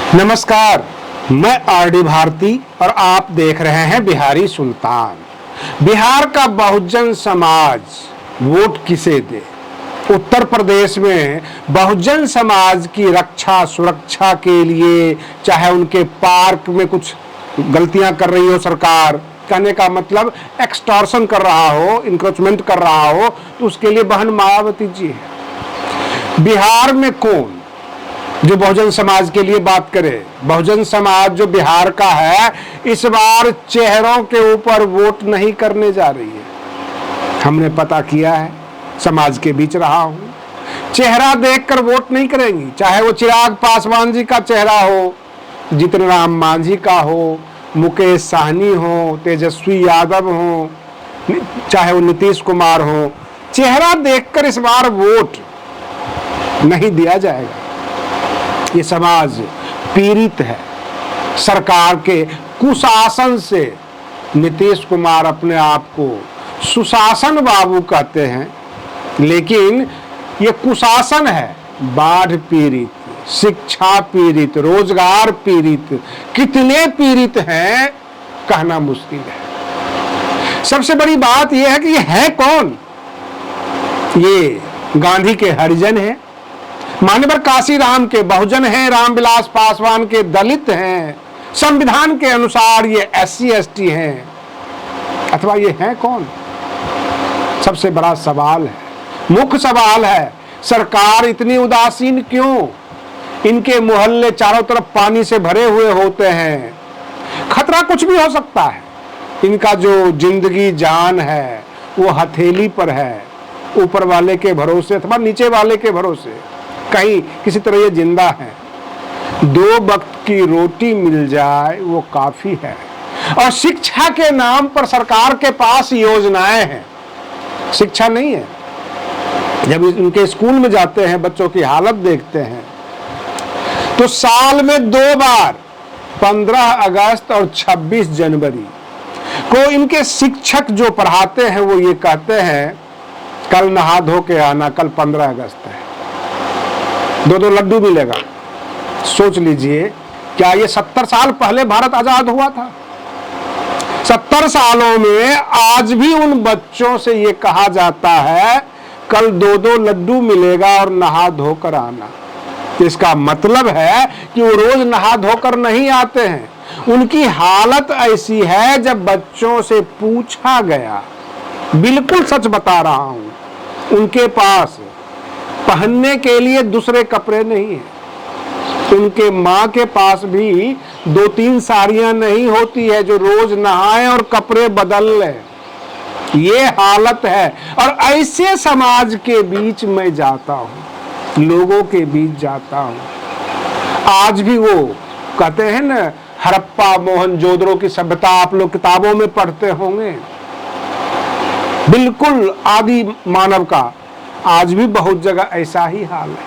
नमस्कार, मैं आरडी भारती और आप देख रहे हैं बिहारी सुल्तान। बिहार का बहुजन समाज वोट किसे दे? उत्तर प्रदेश में बहुजन समाज की रक्षा सुरक्षा के लिए, चाहे उनके पार्क में कुछ गलतियां कर रही हो सरकार, कहने का मतलब एक्सटॉर्शन कर रहा हो, इंक्रोचमेंट कर रहा हो, तो उसके लिए बहन मायावती जी है। बिहार में कौन जो बहुजन समाज के लिए बात करे? बहुजन समाज जो बिहार का है, इस बार चेहरों के ऊपर वोट नहीं करने जा रही है। हमने पता किया है, समाज के बीच रहा हूं, चेहरा देखकर वोट नहीं करेंगी। चाहे वो चिराग पासवान जी का चेहरा हो, जीतन राम मांझी का हो, मुकेश साहनी हो, तेजस्वी यादव हो, चाहे वो नीतीश कुमार हो, चेहरा देखकर इस बार वोट नहीं दिया जाएगा। ये समाज पीड़ित है सरकार के कुशासन से। नीतीश कुमार अपने आप को सुशासन बाबू कहते हैं, लेकिन ये कुशासन है। बाढ़ पीड़ित, शिक्षा पीड़ित, रोजगार पीड़ित, कितने पीड़ित हैं कहना मुश्किल है। सबसे बड़ी बात यह है कि ये है कौन? ये गांधी के हरिजन हैं, मान्यवर काशीराम के बहुजन हैं, रामविलास पासवान के दलित हैं, संविधान के अनुसार ये SC ST हैं, अथवा ये हैं कौन? सबसे बड़ा सवाल है, मुख्य सवाल है, सरकार इतनी उदासीन क्यों? इनके मोहल्ले चारों तरफ पानी से भरे हुए होते हैं, खतरा कुछ भी हो सकता है। इनका जो जिंदगी जान है वो हथेली पर है, ऊपर वाले के भरोसे अथवा नीचे वाले के भरोसे, कहीं किसी तरह ये जिंदा है। 2 वक्त की रोटी मिल जाए वो काफी है। और शिक्षा के नाम पर सरकार के पास योजनाएं हैं, शिक्षा नहीं है। जब उनके स्कूल में जाते हैं, बच्चों की हालत देखते हैं, तो साल में 2 बार 15 अगस्त और 26 जनवरी को इनके शिक्षक जो पढ़ाते हैं वो ये कहते हैं, कल नहा धो के आना, कल 15 अगस्त है, 2 लड्डू मिलेगा। सोच लीजिए, क्या ये 70 साल पहले भारत आजाद हुआ था? 70 सालों में आज भी उन बच्चों से ये कहा जाता है कल 2 लड्डू मिलेगा और नहा धोकर आना। इसका मतलब है कि वो रोज नहा धोकर नहीं आते हैं। उनकी हालत ऐसी है, जब बच्चों से पूछा गया, बिल्कुल सच बता रहा हूं, उनके पास पहनने के लिए दूसरे कपड़े नहीं है। उनके माँ के पास भी 2-3 साड़ियां नहीं होती है जो रोज नहाए और कपड़े बदल ले। ये हालत है। और ऐसे समाज के बीच मैं जाता हूँ, लोगों के बीच जाता हूँ। आज भी वो कहते हैं ना, हड़प्पा मोहनजोदड़ो की सभ्यता आप लोग किताबों में पढ़ते होंगे, बिल्कुल आदि मानव का आज भी बहुत जगह ऐसा ही हाल है।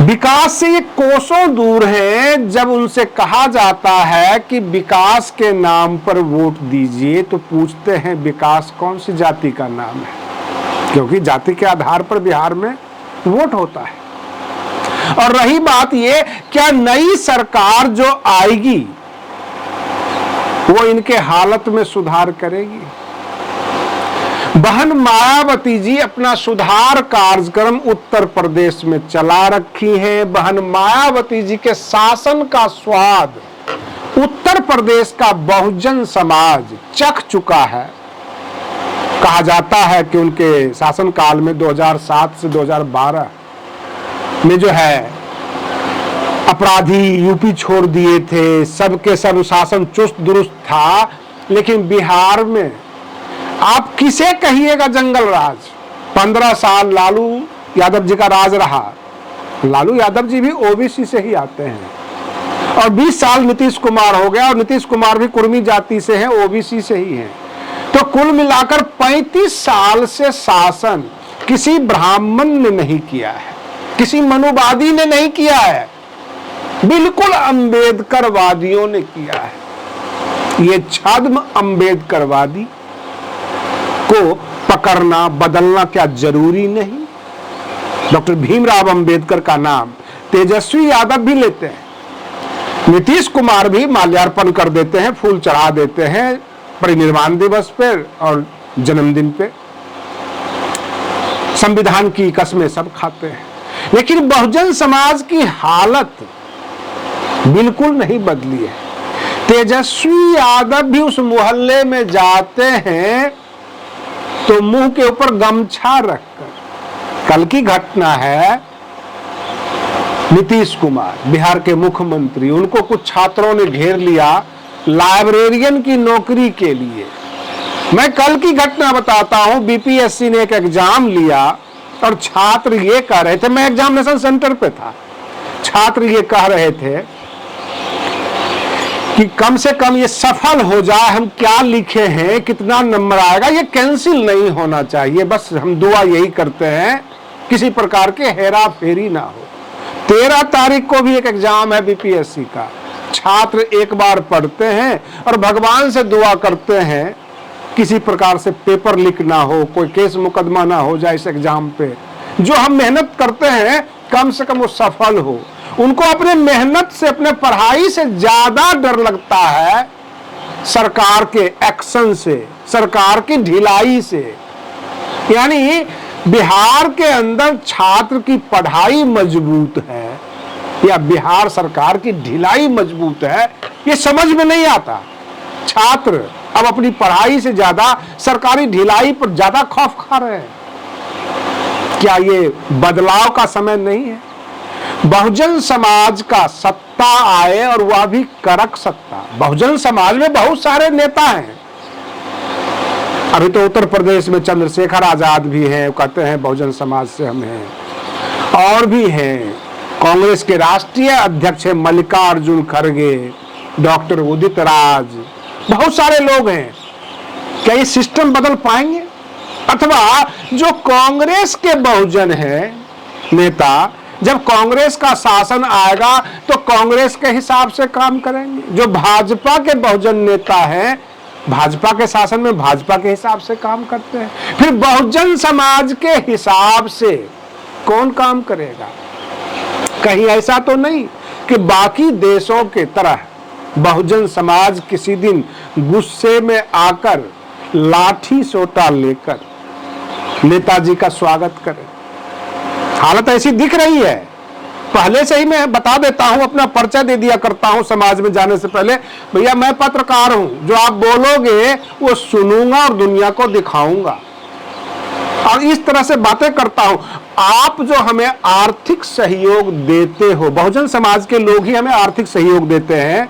विकास से ये कोसों दूर है। जब उनसे कहा जाता है कि विकास के नाम पर वोट दीजिए, तो पूछते हैं विकास कौन सी जाति का नाम है? क्योंकि जाति के आधार पर बिहार में वोट होता है। और रही बात ये, क्या नई सरकार जो आएगी वो इनके हालत में सुधार करेगी? बहन मायावती जी अपना सुधार कार्यक्रम उत्तर प्रदेश में चला रखी हैं। बहन मायावती जी के शासन का स्वाद उत्तर प्रदेश का बहुजन समाज चख चुका है। कहा जाता है कि उनके शासन काल में 2007 से 2012 में जो है अपराधी यूपी छोड़ दिए थे, सबके सब शासन चुस्त दुरुस्त था। लेकिन बिहार में आप किसे कहिएगा जंगल राज? 15 साल लालू यादव जी का राज रहा। लालू यादव जी भी ओबीसी से ही आते हैं। और 20 साल नीतीश कुमार हो गया, और नीतीश कुमार भी कुर्मी जाति से हैं, ओबीसी से ही हैं। तो कुल मिलाकर 35 साल से शासन किसी ब्राह्मण ने नहीं किया है, किसी मनुवादी ने नहीं किया है, बिल्कुल अम्बेडकरवादियों ने किया है। ये छद्म अम्बेडकरवादी को पकड़ना बदलना क्या जरूरी नहीं? डॉक्टर भीमराव अंबेडकर का नाम तेजस्वी यादव भी लेते हैं, नीतीश कुमार भी माल्यार्पण कर देते हैं, फूल चढ़ा देते हैं परिनिर्वाण दिवस पे और जन्मदिन पे, संविधान की कसमें सब खाते हैं। लेकिन बहुजन समाज की हालत बिल्कुल नहीं बदली है। तेजस्वी यादव भी उस मोहल्ले में जाते हैं तो मुंह के ऊपर गमछा रखकर, कल की घटना है, नीतीश कुमार बिहार के मुख्यमंत्री, उनको कुछ छात्रों ने घेर लिया लाइब्रेरियन की नौकरी के लिए। मैं कल की घटना बताता हूं, बीपीएससी ने एक एग्जाम लिया और छात्र ये कह रहे थे, मैं एग्जामिनेशन सेंटर पे था, छात्र ये कह रहे थे कि कम से कम ये सफल हो जाए, हम क्या लिखे हैं, कितना नंबर आएगा, ये कैंसिल नहीं होना चाहिए, बस हम दुआ यही करते हैं किसी प्रकार के हेरा फेरी ना हो। 13 तारीख को भी एक एग्जाम है बीपीएससी का, छात्र एक बार पढ़ते हैं और भगवान से दुआ करते हैं किसी प्रकार से पेपर लीक ना हो, कोई केस मुकदमा ना हो जाए इस एग्जाम पे। जो हम मेहनत करते हैं कम से कम वो सफल हो। उनको अपने मेहनत से, अपने पढ़ाई से ज्यादा डर लगता है सरकार के एक्शन से, सरकार की ढिलाई से। यानी बिहार के अंदर छात्र की पढ़ाई मजबूत है या बिहार सरकार की ढिलाई मजबूत है, ये समझ में नहीं आता। छात्र अब अपनी पढ़ाई से ज्यादा सरकारी ढिलाई पर ज्यादा खौफ खा रहे हैं। क्या ये बदलाव का समय नहीं है? बहुजन समाज का सत्ता आए और वह भी करक सत्ता। बहुजन समाज में बहुत सारे नेता हैं। अभी तो उत्तर प्रदेश में चंद्रशेखर आजाद भी हैं, कहते हैं बहुजन समाज से हम हैं, और भी हैं। कांग्रेस के राष्ट्रीय अध्यक्ष है मल्लिकार्जुन खड़गे, डॉक्टर उदित राज, बहुत सारे लोग हैं। क्या ये सिस्टम बदल पाएंगे? अथवा जो कांग्रेस के बहुजन है नेता, जब कांग्रेस का शासन आएगा तो कांग्रेस के हिसाब से काम करेंगे। जो भाजपा के बहुजन नेता हैं, भाजपा के शासन में भाजपा के हिसाब से काम करते हैं। फिर बहुजन समाज के हिसाब से कौन काम करेगा? कहीं ऐसा तो नहीं कि बाकी देशों के तरह बहुजन समाज किसी दिन गुस्से में आकर लाठी सोटा लेकर नेताजी का स्वागत करे। हालत ऐसी दिख रही है। पहले से ही मैं बता देता हूं, अपना परिचय दे दिया करता हूं समाज में जाने से पहले, भैया मैं पत्रकार हूं, जो आप बोलोगे वो सुनूंगा और दुनिया को दिखाऊंगा, और इस तरह से बातें करता हूं। आप जो हमें आर्थिक सहयोग देते हो, बहुजन समाज के लोग ही हमें आर्थिक सहयोग देते हैं।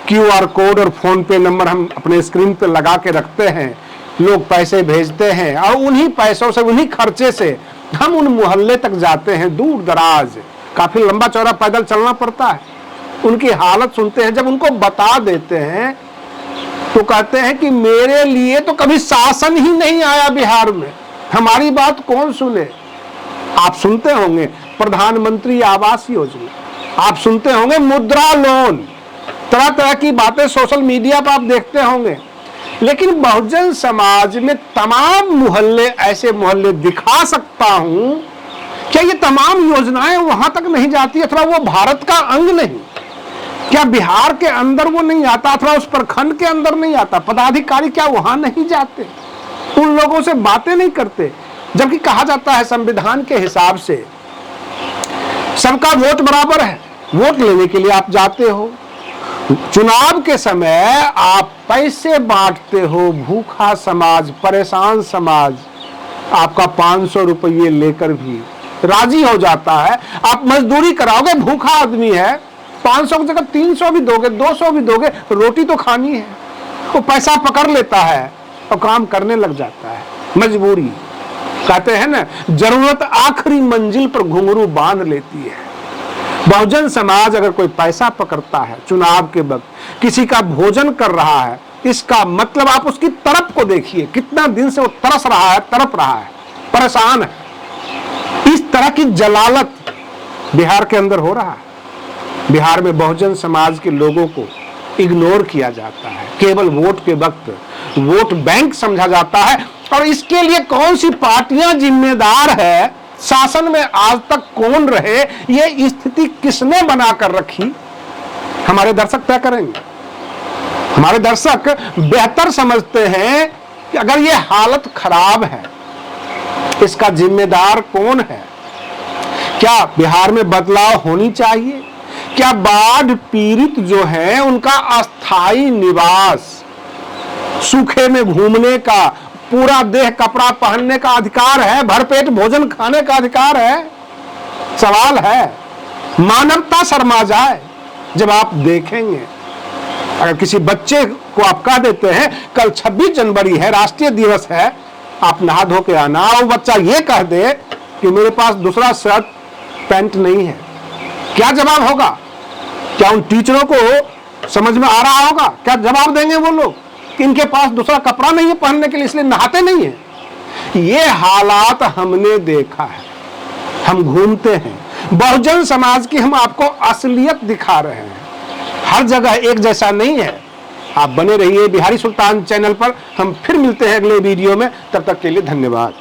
क्यूआर कोड और फोन पे नंबर हम अपने स्क्रीन पे लगा के रखते हैं, लोग पैसे भेजते हैं और उन्हीं पैसों से, उन्हीं खर्चे से हम उन मोहल्ले तक जाते हैं, दूर दराज, काफी लंबा चौड़ा पैदल चलना पड़ता है। उनकी हालत सुनते हैं, जब उनको बता देते हैं तो कहते हैं कि मेरे लिए तो कभी शासन ही नहीं आया बिहार में, हमारी बात कौन सुने। आप सुनते होंगे प्रधानमंत्री आवास योजना, आप सुनते होंगे मुद्रा लोन, तरह तरह की बातें सोशल मीडिया पर आप देखते होंगे। लेकिन बहुजन समाज में तमाम मोहल्ले, ऐसे मोहल्ले दिखा सकता हूं, क्या ये तमाम योजनाएं वहां तक नहीं जाती? अथवा वो भारत का अंग नहीं? क्या बिहार के अंदर वो नहीं आता? अथवा उस प्रखंड के अंदर नहीं आता? पदाधिकारी क्या वहां नहीं जाते? उन लोगों से बातें नहीं करते? जबकि कहा जाता है संविधान के हिसाब से सबका वोट बराबर है, वोट लेने के लिए आप जाते हो। चुनाव के समय आप पैसे बांटते हो, भूखा समाज, परेशान समाज आपका 500 रुपये लेकर भी राजी हो जाता है। आप मजदूरी कराओगे, भूखा आदमी है, 500 की जगह 300 भी दोगे, 200 भी दोगे, रोटी तो खानी है। वो पैसा पकड़ लेता है और काम करने लग जाता है। मजबूरी, कहते हैं ना, जरूरत आखिरी मंजिल पर घुंघरू बांध लेती है। बहुजन समाज अगर कोई पैसा पकड़ता है चुनाव के वक्त, किसी का भोजन कर रहा है, इसका मतलब आप उसकी तरफ को देखिए, कितना दिन से वो तरस रहा है, तड़प रहा है, परेशान है। इस तरह की जलालत बिहार के अंदर हो रहा है। बिहार में बहुजन समाज के लोगों को इग्नोर किया जाता है, केवल वोट के वक्त वोट बैंक समझा जाता है। और इसके लिए कौन सी पार्टियां जिम्मेदार है, शासन में आज तक कौन रहे, ये स्थिति किसने बनाकर रखी, हमारे दर्शक तय करेंगे। हमारे दर्शक बेहतर समझते हैं कि अगर ये हालत खराब है, इसका जिम्मेदार कौन है। क्या बिहार में बदलाव होनी चाहिए? क्या बाढ़ पीड़ित जो है उनका अस्थायी निवास, सूखे में घूमने का, पूरा देह कपड़ा पहनने का अधिकार है, भरपेट भोजन खाने का अधिकार है? सवाल है। मानवता शर्मा जाए जब आप देखेंगे। अगर किसी बच्चे को आप कह देते हैं कल 26 जनवरी है, राष्ट्रीय दिवस है, आप नहा धो के आना, और बच्चा ये कह दे कि मेरे पास दूसरा शर्ट पैंट नहीं है, क्या जवाब होगा? क्या उन टीचरों को समझ में आ रहा होगा? क्या जवाब देंगे वो लोग कि इनके पास दूसरा कपड़ा नहीं है पहनने के लिए, इसलिए नहाते नहीं है? ये हालात हमने देखा है। हम घूमते हैं, बहुजन समाज की हम आपको असलियत दिखा रहे हैं। हर जगह एक जैसा नहीं है। आप बने रहिए बिहारी सुल्तान चैनल पर। हम फिर मिलते हैं अगले वीडियो में। तब तक के लिए धन्यवाद।